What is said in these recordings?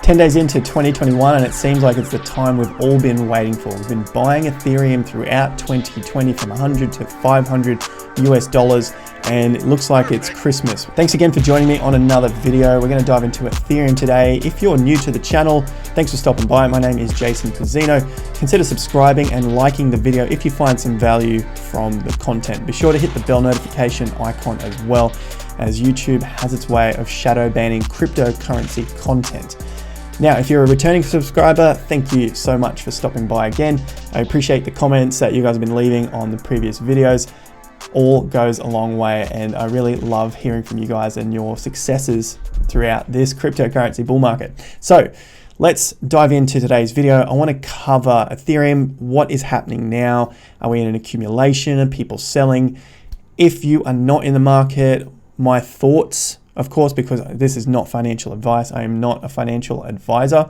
10 days into 2021, and it seems like it's the time we've all been waiting for. We've been buying Ethereum throughout 2020 from 100 to 500 US dollars, and it looks like it's Christmas. Thanks again for joining me on another video. We're going to dive into Ethereum today. If you're new to the channel, thanks for stopping by. My name is Jason Pizzino. Consider subscribing and liking the video if you find some value from the content. Be sure to hit the bell notification icon as well, as YouTube has its way of shadow banning cryptocurrency content. Now, if you're a returning subscriber, thank you so much for stopping by again. I appreciate the comments that you guys have been leaving on the previous videos. All goes a long way, and I really love hearing from you guys and your successes throughout this cryptocurrency bull market. So let's dive into today's video. I want to cover Ethereum. What is happening now? Are we in an accumulation? Are people selling? If you are not in the market, my thoughts, of course, because this is not financial advice. I am not a financial advisor.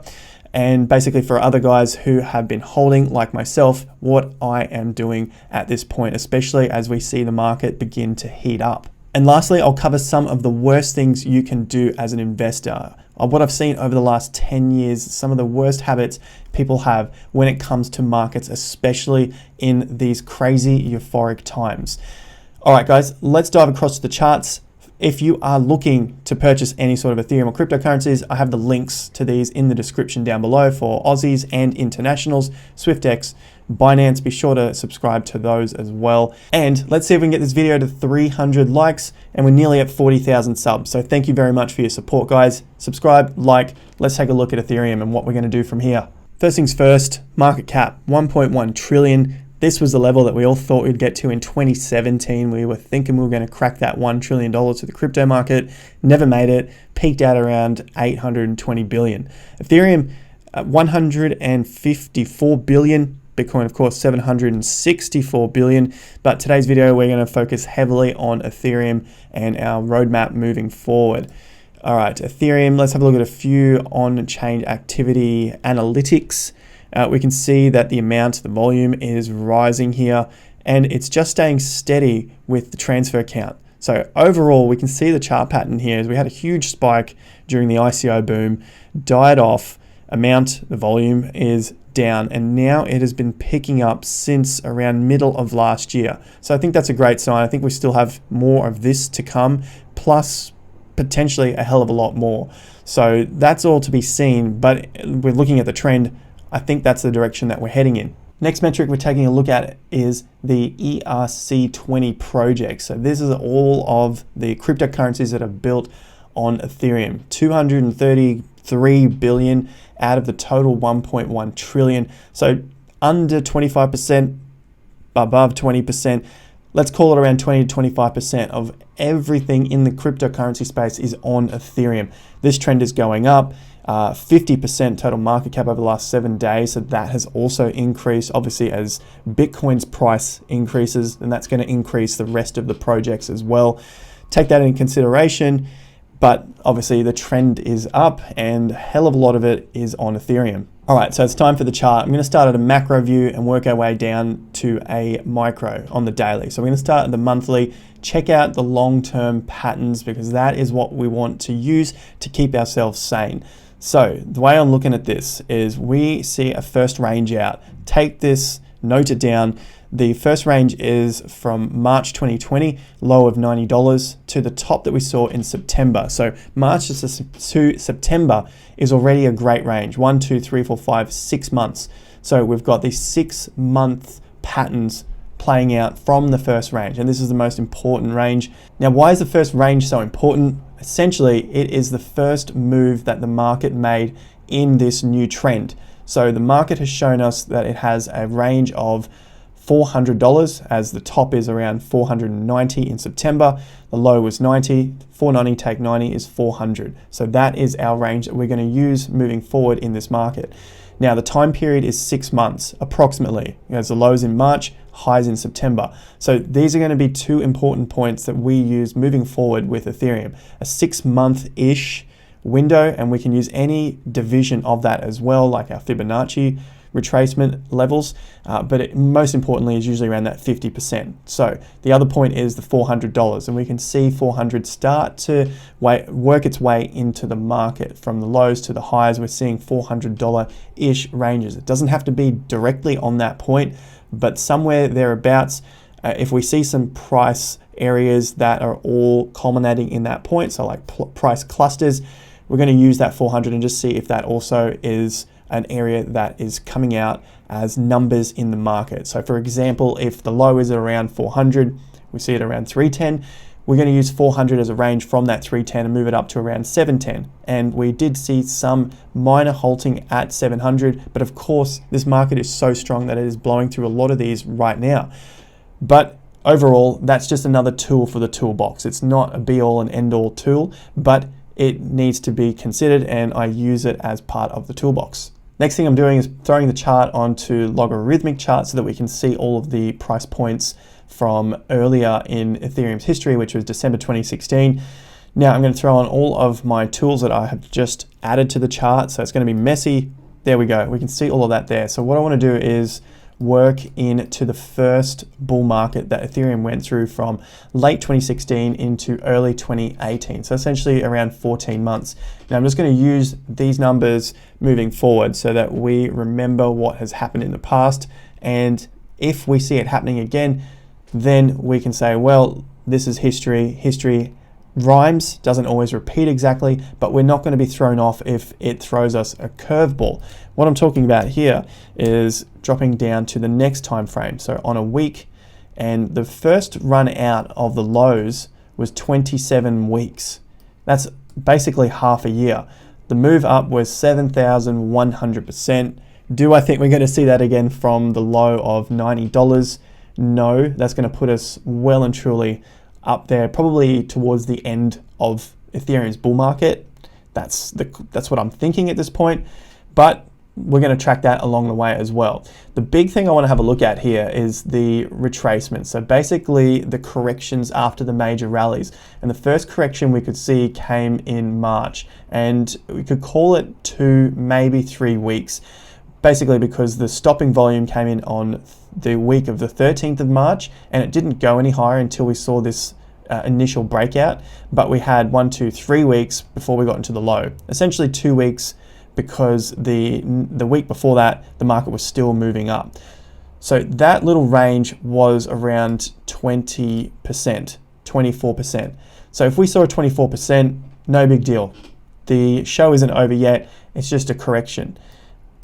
And basically for other guys who have been holding, like myself, what I am doing at this point, especially as we see the market begin to heat up. And lastly, I'll cover some of the worst things you can do as an investor. What I've seen over the last 10 years, some of the worst habits people have when it comes to markets, especially in these crazy euphoric times. All right, guys, let's dive across to the charts. If you are looking to purchase any sort of Ethereum or cryptocurrencies, I have the links to these in the description down below for Aussies and internationals, SwiftX, Binance. Be sure to subscribe to those as well. And let's see if we can get this video to 300 likes, and we're nearly at 40,000 subs. So thank you very much for your support, guys. Subscribe, like, let's take a look at Ethereum and what we're going to do from here. First things first, market cap, 1.1 trillion. This was the level that we all thought we'd get to in 2017. We were thinking we were going to crack that $1 trillion to the crypto market. Never made it. Peaked out around 820 billion. Ethereum, 154 billion. Bitcoin, of course, 764 billion. But today's video, we're going to focus heavily on Ethereum and our roadmap moving forward. All right, Ethereum, let's have a look at a few on-chain activity analytics. We can see that the amount, the volume is rising here, and it's just staying steady with the transfer count. So overall, we can see the chart pattern here is we had a huge spike during the ICO boom, died off, the volume is down, and now it has been picking up since around middle of last year. So I think that's a great sign. I think we still have more of this to come, plus potentially a hell of a lot more. So that's all to be seen, but we're looking at the trend. I think that's the direction that we're heading in. Next metric we're taking a look at is the ERC20 project. So this is all of the cryptocurrencies that are built on Ethereum. 233 billion out of the total 1.1 trillion. So under 25%, above 20%. Let's call it around 20 to 25% of everything in the cryptocurrency space is on Ethereum. This trend is going up. 50% total market cap over the last 7 days. So that has also increased. Obviously, as Bitcoin's price increases, then that's going to increase the rest of the projects as well. Take that into consideration. But obviously the trend is up, and a hell of a lot of it is on Ethereum. All right, so it's time for the chart. I'm going to start at a macro view and work our way down to a micro on the daily. So we're going to start at the monthly, check out the long-term patterns, because that is what we want to use to keep ourselves sane. So the way I'm looking at this is we see a first range out. Take this, note it down. The first range is from March 2020, low of $90 to the top that we saw in September. So March to September is already a great range. 1, 2, 3, 4, 5, 6 months. So we've got these 6-month patterns playing out from the first range, and this is the most important range. Now, why is the first range so important? Essentially, it is the first move that the market made in this new trend. So the market has shown us that it has a range of $400, as the top is around 490 in September. The low was 90, 490 take 90 is 400. So that is our range that we're going to use moving forward in this market. Now, the time period is 6 months, approximately, as the lows in March, highs in September. So these are going to be two important points that we use moving forward with Ethereum. A 6-month-ish window, and we can use any division of that as well, like our Fibonacci retracement levels, but most importantly is usually around that 50%. So the other point is the $400, and we can see 400 start to work its way into the market. From the lows to the highs, we're seeing $400-ish ranges. It doesn't have to be directly on that point, but somewhere thereabouts. If we see some price areas that are all culminating in that point, so like price clusters, we're going to use that 400 and just see if that also is an area that is coming out as numbers in the market. So for example, if the low is around 400, we see it around 310, we're going to use 400 as a range from that 310 and move it up to around 710. And we did see some minor halting at 700, but of course this market is so strong that it is blowing through a lot of these right now. But overall, that's just another tool for the toolbox. It's not a be-all and end-all tool, but it needs to be considered, and I use it as part of the toolbox. Next thing I'm doing is throwing the chart onto logarithmic chart so that we can see all of the price points from earlier in Ethereum's history, which was December 2016. Now I'm going to throw on all of my tools that I have just added to the chart. So it's going to be messy. There we go. We can see all of that there. So what I want to do is work into the first bull market that Ethereum went through from late 2016 into early 2018. So essentially around 14 months. Now I'm just going to use these numbers moving forward so that we remember what has happened in the past. And if we see it happening again, then we can say, well, this is history. History rhymes, doesn't always repeat exactly, but we're not going to be thrown off if it throws us a curveball. What I'm talking about here is dropping down to the next time frame, so on a week, and the first run out of the lows was 27 weeks. That's basically half a year. The move up was 7,100%. Do I think we're going to see that again from the low of $90? No, that's going to put us well and truly up there, probably towards the end of Ethereum's bull market. That's what I'm thinking at this point, but we're going to track that along the way as well. The big thing I want to have a look at here is the retracement. So basically the corrections after the major rallies. And the first correction we could see came in March, and we could call it 2, maybe 3 weeks, basically because the stopping volume came in on the week of the 13th of March, and it didn't go any higher until we saw this initial breakout. But we had 1, 2, 3 weeks before we got into the low. Essentially 2 weeks, because the week before that, the market was still moving up. So that little range was around 20%, 24%. So if we saw a 24%, no big deal. The show isn't over yet, it's just a correction.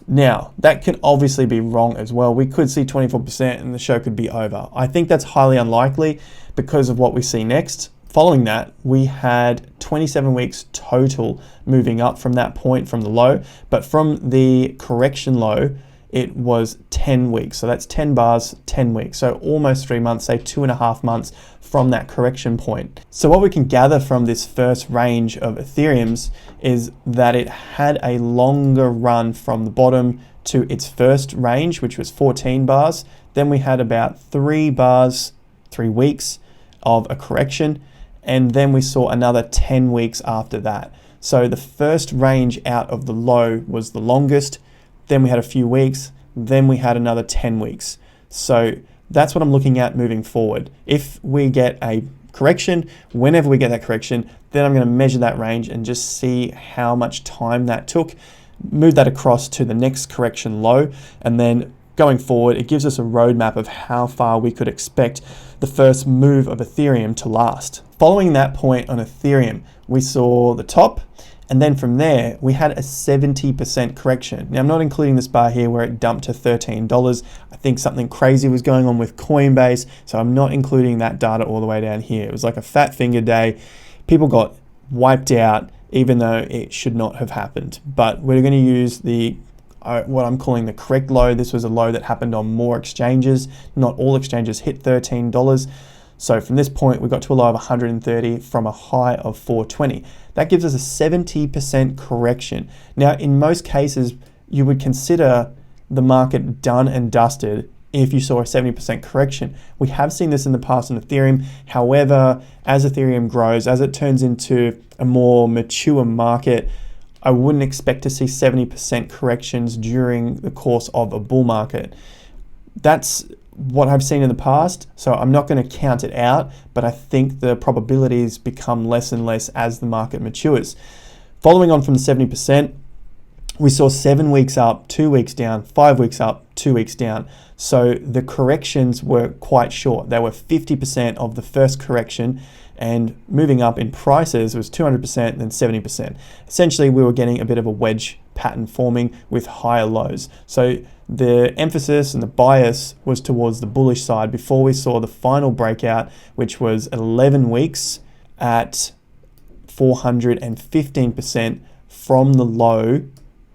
Now, that can obviously be wrong as well. We could see 24% and the show could be over. I think that's highly unlikely because of what we see next. Following that, we had 27 weeks total moving up from that point, from the low, but from the correction low, it was 10 weeks. So that's 10 bars, 10 weeks. So almost 3 months, say 2.5 months from that correction point. So what we can gather from this first range of Ethereum's is that it had a longer run from the bottom to its first range, which was 14 bars. Then we had about 3 bars, 3 weeks of a correction. And then we saw another 10 weeks after that. So the first range out of the low was the longest. Then we had a few weeks. Then we had another 10 weeks. So that's what I'm looking at moving forward. If we get a correction, whenever we get that correction, then I'm going to measure that range and just see how much time that took, move that across to the next correction low, and then going forward, it gives us a roadmap of how far we could expect the first move of Ethereum to last. Following that point on Ethereum, we saw the top, and then from there, we had a 70% correction. Now, I'm not including this bar here where it dumped to $13. I think something crazy was going on with Coinbase, so I'm not including that data all the way down here. It was like a fat finger day. People got wiped out, even though it should not have happened. But we're going to use the what I'm calling the correct low. This was a low that happened on more exchanges. Not all exchanges hit $13. So from this point, we got to a low of 130 from a high of 420. That gives us a 70% correction. Now, in most cases, you would consider the market done and dusted if you saw a 70% correction. We have seen this in the past on Ethereum. However, as Ethereum grows, as it turns into a more mature market, I wouldn't expect to see 70% corrections during the course of a bull market. That's what I've seen in the past, so I'm not going to count it out, but I think the probabilities become less and less as the market matures. Following on from the 70%, we saw 7 weeks up, 2 weeks down, 5 weeks up, 2 weeks down. So the corrections were quite short. They were 50% of the first correction, and moving up in prices was 200%, then 70%. Essentially, we were getting a bit of a wedge pattern forming with higher lows. So the emphasis and the bias was towards the bullish side before we saw the final breakout, which was 11 weeks at 415% from the low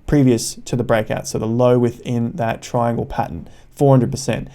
previous to the breakout. So the low within that triangle pattern, 400%.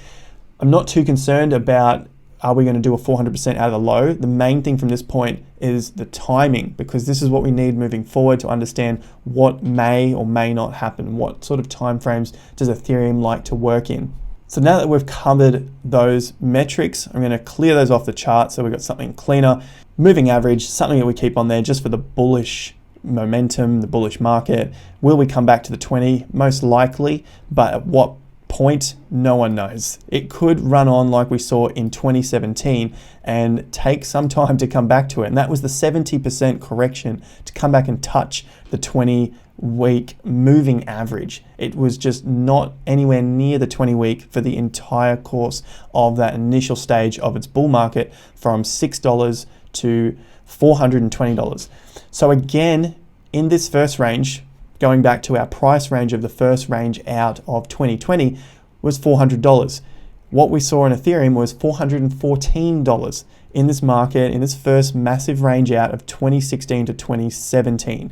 I'm not too concerned about are we going to do a 400% out of the low. The main thing from this point is the timing, because this is what we need moving forward to understand what may or may not happen. What sort of time frames does Ethereum like to work in? So now that we've covered those metrics, I'm going to clear those off the chart so we've got something cleaner. Moving average, something that we keep on there just for the bullish momentum, the bullish market. Will we come back to the 20? Most likely, but at what point? No one knows. It could run on like we saw in 2017 and take some time to come back to it. And that was the 70% correction to come back and touch the 20-week moving average. It was just not anywhere near the 20-week for the entire course of that initial stage of its bull market, from $6 to $420. So again, in this first range, going back to our price range of the first range out of 2020, was $400. What we saw in Ethereum was $414 in this market, in this first massive range out of 2016 to 2017.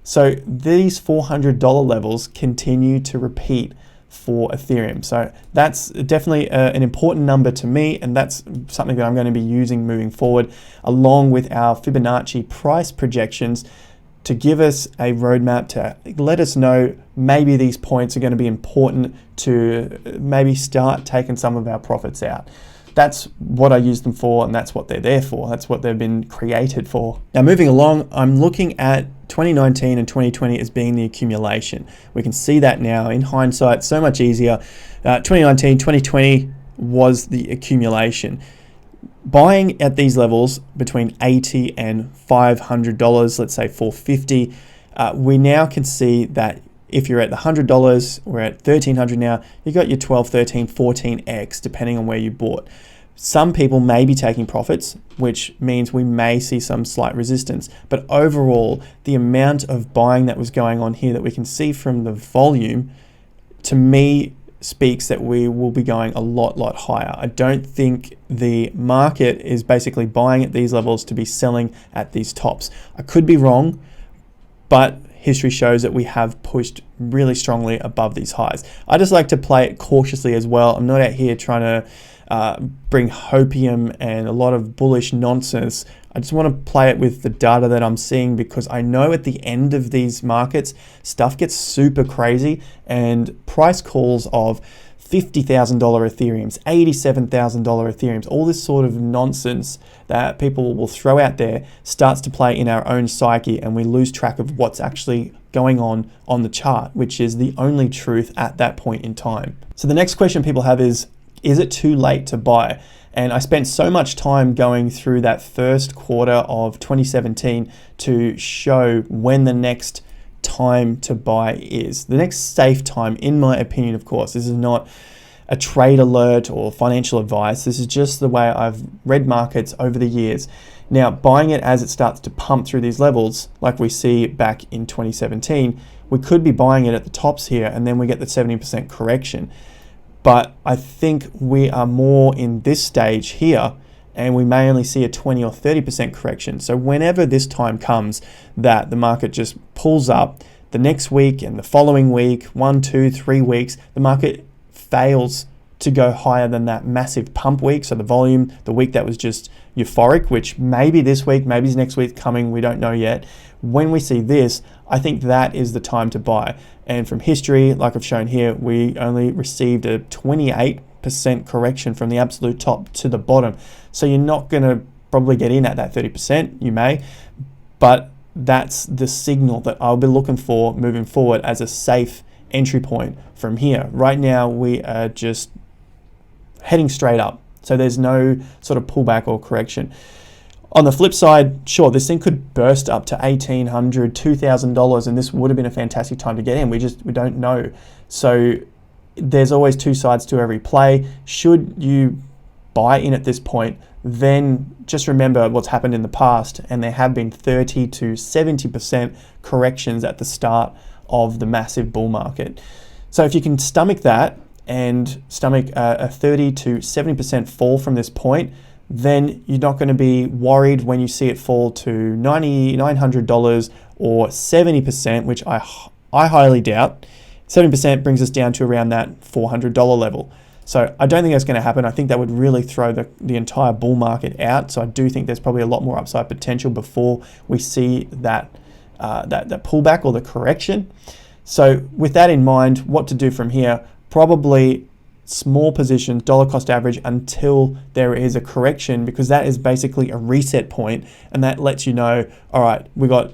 So these $400 levels continue to repeat for Ethereum. So that's definitely an important number to me, and that's something that I'm going to be using moving forward, along with our Fibonacci price projections, to give us a roadmap to let us know maybe these points are going to be important to maybe start taking some of our profits out. That's what I use them for, and that's what they're there for. That's what they've been created for. Now, moving along, I'm looking at 2019 and 2020 as being the accumulation. We can see that now in hindsight, so much easier. 2019, 2020 was the accumulation. Buying at these levels between $80 and $500, let's say $450, we now can see that if you're at the $100, we're at $1,300 now, you got your 12, 13, 14x, depending on where you bought. Some people may be taking profits, which means we may see some slight resistance. But overall, the amount of buying that was going on here that we can see from the volume, to me, speaks that we will be going a lot higher. I don't think the market is basically buying at these levels to be selling at these tops. I could be wrong, but history shows that we have pushed really strongly above these highs. I just like to play it cautiously as well. I'm not out here trying to bring hopium and a lot of bullish nonsense. I just want to play it with the data that I'm seeing, because I know at the end of these markets, stuff gets super crazy, and price calls of $50,000 Ethereums, $87,000 Ethereums, all this sort of nonsense that people will throw out there starts to play in our own psyche, and we lose track of what's actually going on the chart, which is the only truth at that point in time. So the next question people have is it too late to buy? And I spent so much time going through that first quarter of 2017 to show when the next time to buy is. The next safe time, in my opinion, of course, this is not a trade alert or financial advice. This is just the way I've read markets over the years. Now, buying it as it starts to pump through these levels, like we see back in 2017, we could be buying it at the tops here, and then we get the 70% correction. But I think we are more in this stage here, and we may only see a 20 or 30% correction. So whenever this time comes that the market just pulls up, the next week and the following week, 1, 2, 3 weeks, the market fails to go higher than that massive pump week. So the volume, the week that was just euphoric, which maybe this week, maybe next week coming, we don't know yet. When we see this, I think that is the time to buy. And from history, like I've shown here, we only received a 28% correction from the absolute top to the bottom. So you're not going to probably get in at that 30%, you may, but that's the signal that I'll be looking for moving forward as a safe entry point from here. Right now, we are just heading straight up. So there's no sort of pullback or correction. On the flip side, sure, this thing could burst up to $1,800, $2,000, and this would have been a fantastic time to get in. We don't know. So there's always two sides to every play. Should you buy in at this point, then just remember what's happened in the past, and there have been 30 to 70% corrections at the start of the massive bull market. So if you can stomach that and stomach a 30 to 70% fall from this point, then you're not going to be worried when you see it fall to $900 or 70%, which I highly doubt. 70% brings us down to around that $400 level. So I don't think that's going to happen. I think that would really throw the entire bull market out. So I do think there's probably a lot more upside potential before we see that pullback or the correction. So with that in mind, what to do from here? Probably small positions, dollar cost average until there is a correction, because that is basically a reset point, and that lets you know, all right, we got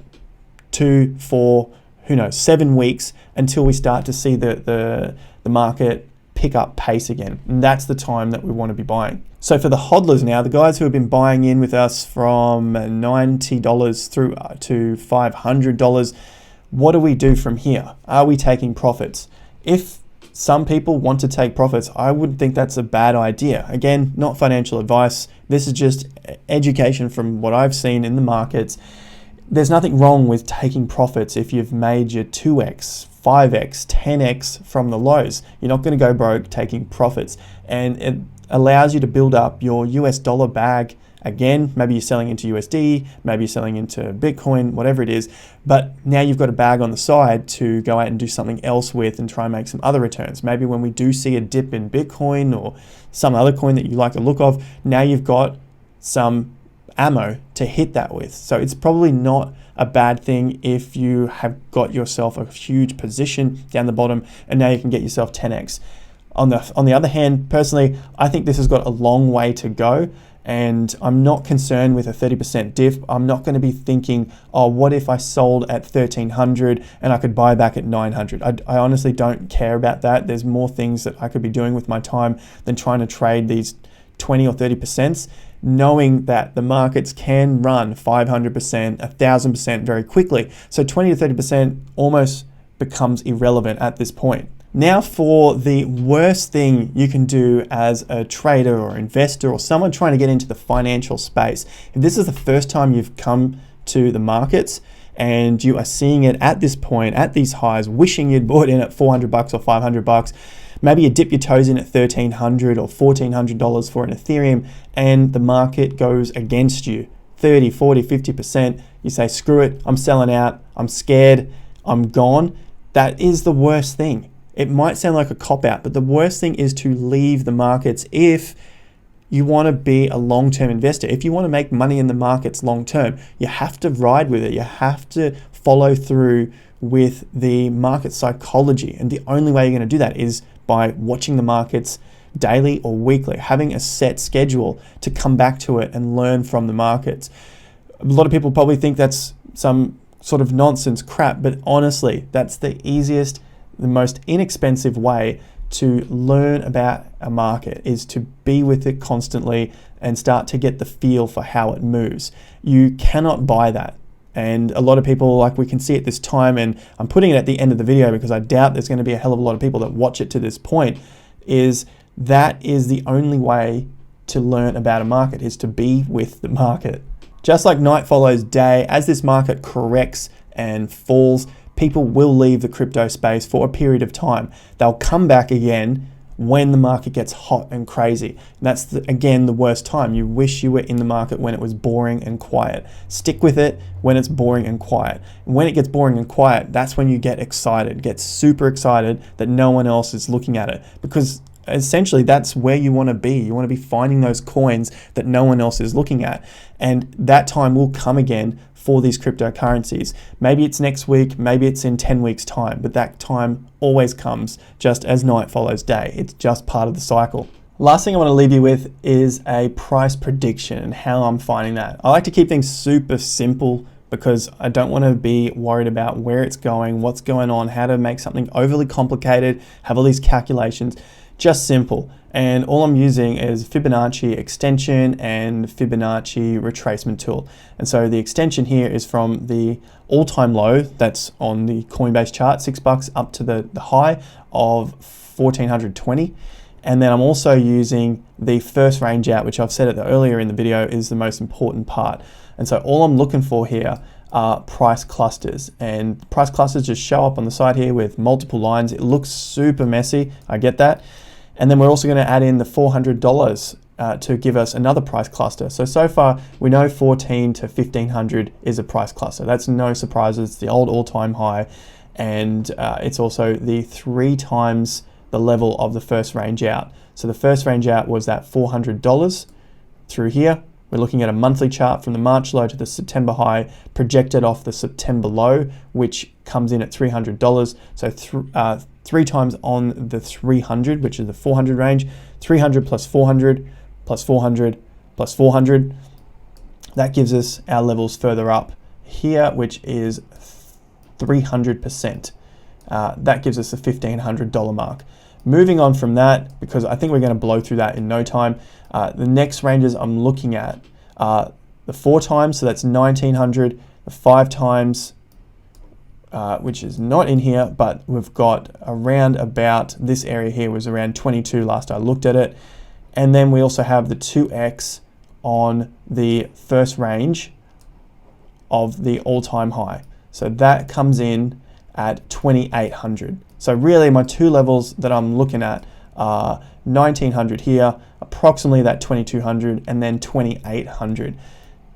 2, 4, who knows, 7 weeks until we start to see the market pick up pace again. And that's the time that we want to be buying. So for the hodlers now, the guys who have been buying in with us from $90 through to $500, what do we do from here? Are we taking profits? If some people want to take profits, I wouldn't think that's a bad idea. Again, not financial advice. This is just education from what I've seen in the markets. There's nothing wrong with taking profits if you've made your 2x, 5x, 10x from the lows. You're not going to go broke taking profits. And it allows you to build up your US dollar bag. Again, maybe you're selling into USD, maybe you're selling into Bitcoin, whatever it is. But now you've got a bag on the side to go out and do something else with and try and make some other returns. Maybe when we do see a dip in Bitcoin or some other coin that you like the look of, now you've got some ammo to hit that with. So it's probably not a bad thing if you have got yourself a huge position down the bottom and now you can get yourself 10x. On the other hand, personally, I think this has got a long way to go. And I'm not concerned with a 30% diff. I'm not going to be thinking, oh, what if I sold at 1,300 and I could buy back at 900? I honestly don't care about that. There's more things that I could be doing with my time than trying to trade these 20 or 30%, knowing that the markets can run 500%, 1,000% very quickly. So 20 to 30% almost becomes irrelevant at this point. Now for the worst thing you can do as a trader or investor or someone trying to get into the financial space. If this is the first time you've come to the markets and you are seeing it at this point, at these highs, wishing you'd bought in at $400 or $500, maybe you dip your toes in at $1,300 or $1,400 for an Ethereum and the market goes against you, 30, 40, 50%. You say, screw it, I'm selling out, I'm scared, I'm gone. That is the worst thing. It might sound like a cop-out, but the worst thing is to leave the markets if you want to be a long-term investor. If you want to make money in the markets long-term, you have to ride with it. You have to follow through with the market psychology. And the only way you're going to do that is by watching the markets daily or weekly, having a set schedule to come back to it and learn from the markets. A lot of people probably think that's some sort of nonsense crap, but honestly, that's the easiest, the most inexpensive way to learn about a market is to be with it constantly and start to get the feel for how it moves. You cannot buy that. And a lot of people, like we can see at this time, and I'm putting it at the end of the video because I doubt there's going to be a hell of a lot of people that watch it to this point, is that is the only way to learn about a market, is to be with the market. Just like night follows day, as this market corrects and falls, people will leave the crypto space for a period of time. They'll come back again when the market gets hot and crazy. And that's, again, the worst time. You wish you were in the market when it was boring and quiet. Stick with it when it's boring and quiet. And when it gets boring and quiet, that's when you get excited, get super excited that no one else is looking at it. Because essentially that's where you want to be. You want to be finding those coins that no one else is looking at. And that time will come again for these cryptocurrencies. Maybe it's next week, maybe it's in 10 weeks time, but that time always comes just as night follows day. It's just part of the cycle. Last thing I want to leave you with is a price prediction and how I'm finding that. I like to keep things super simple because I don't want to be worried about where it's going, what's going on, how to make something overly complicated, have all these calculations. Just simple. And all I'm using is Fibonacci extension and Fibonacci retracement tool. And so the extension here is from the all-time low that's on the Coinbase chart, $6, up to the high of 1420. And then I'm also using the first range out, which I've said it earlier in the video is the most important part. And so all I'm looking for here are price clusters, and price clusters just show up on the side here with multiple lines. It looks super messy, I get that. And then we're also going to add in the $400 to give us another price cluster. So far we know 14 to 1500 is a price cluster. That's no surprises. It's the old all-time high, and it's also the 3 times the level of the first range out. So the first range out was that $400 through here. We're looking at a monthly chart from the March low to the September high, projected off the September low, which comes in at $300. So 3 times on the 300, which is the 400 range, 300 plus 400 plus 400 plus 400. That gives us our levels further up here, which is 300%. That gives us the $1,500 mark. Moving on from that, because I think we're going to blow through that in no time, the next ranges I'm looking at are the 4 times, so that's 1900, the 5 times, which is not in here, but we've got around about this area here was around 22 last I looked at it. And then we also have the 2x on the first range of the all-time high. So that comes in at 2800. So really my 2 levels that I'm looking at are 1900 here, approximately that 2200, and then 2800.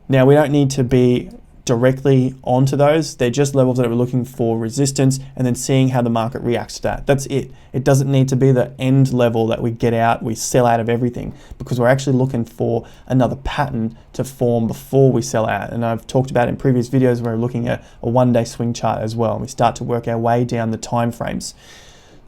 Now we don't need to be directly onto those. They're just levels that we're looking for resistance and then seeing how the market reacts to that. That's it. It doesn't need to be the end level that we get out, we sell out of everything, because we're actually looking for another pattern to form before we sell out. And I've talked about in previous videos where we're looking at a 1-day swing chart as well, and we start to work our way down the time frames.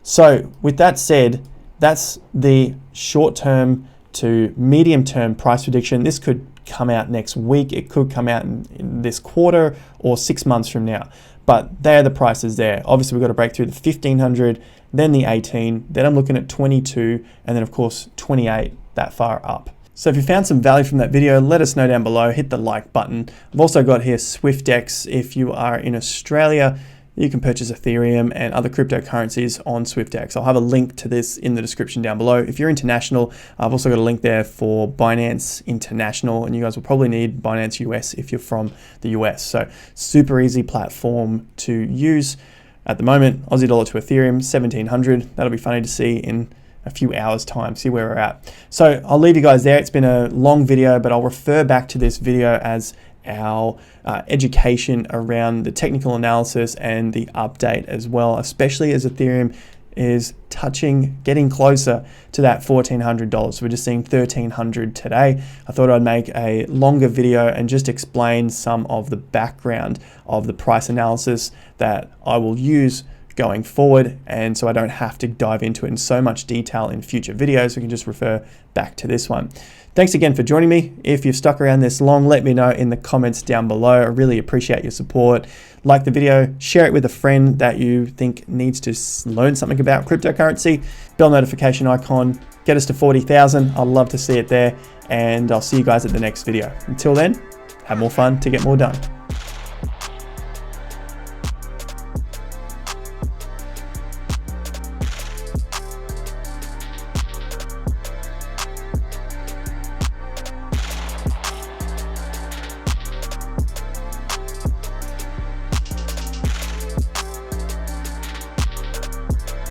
So with that said, that's the short-term to medium-term price prediction. This could come out next week, it could come out in this quarter or 6 months from now, but they're the prices there. Obviously we've got to break through the 1500, then the 18, then I'm looking at 22, and then of course 28 that far up. So if you found some value from that video, let us know down below, hit the like button. I've also got here SwiftX. If you are in Australia, you can purchase Ethereum and other cryptocurrencies on SwiftX. I'll have a link to this in the description down below. If you're international, I've also got a link there for Binance International, and you guys will probably need Binance US if you're from the US. So super easy platform to use. At the moment, Aussie dollar to Ethereum, 1700. That'll be funny to see in a few hours time, see where we're at. So I'll leave you guys there. It's been a long video, but I'll refer back to this video as our education around the technical analysis and the update as well, especially as Ethereum is getting closer to that $1,400. So we're just seeing 1,300 today. I thought I'd make a longer video and just explain some of the background of the price analysis that I will use going forward, and so I don't have to dive into it in so much detail in future videos. We can just refer back to this one. Thanks again for joining me. If you've stuck around this long, let me know in the comments down below. I really appreciate your support. Like the video, share it with a friend that you think needs to learn something about cryptocurrency. Bell notification icon, get us to 40,000. I'd love to see it there, and I'll see you guys at the next video. Until then, have more fun to get more done.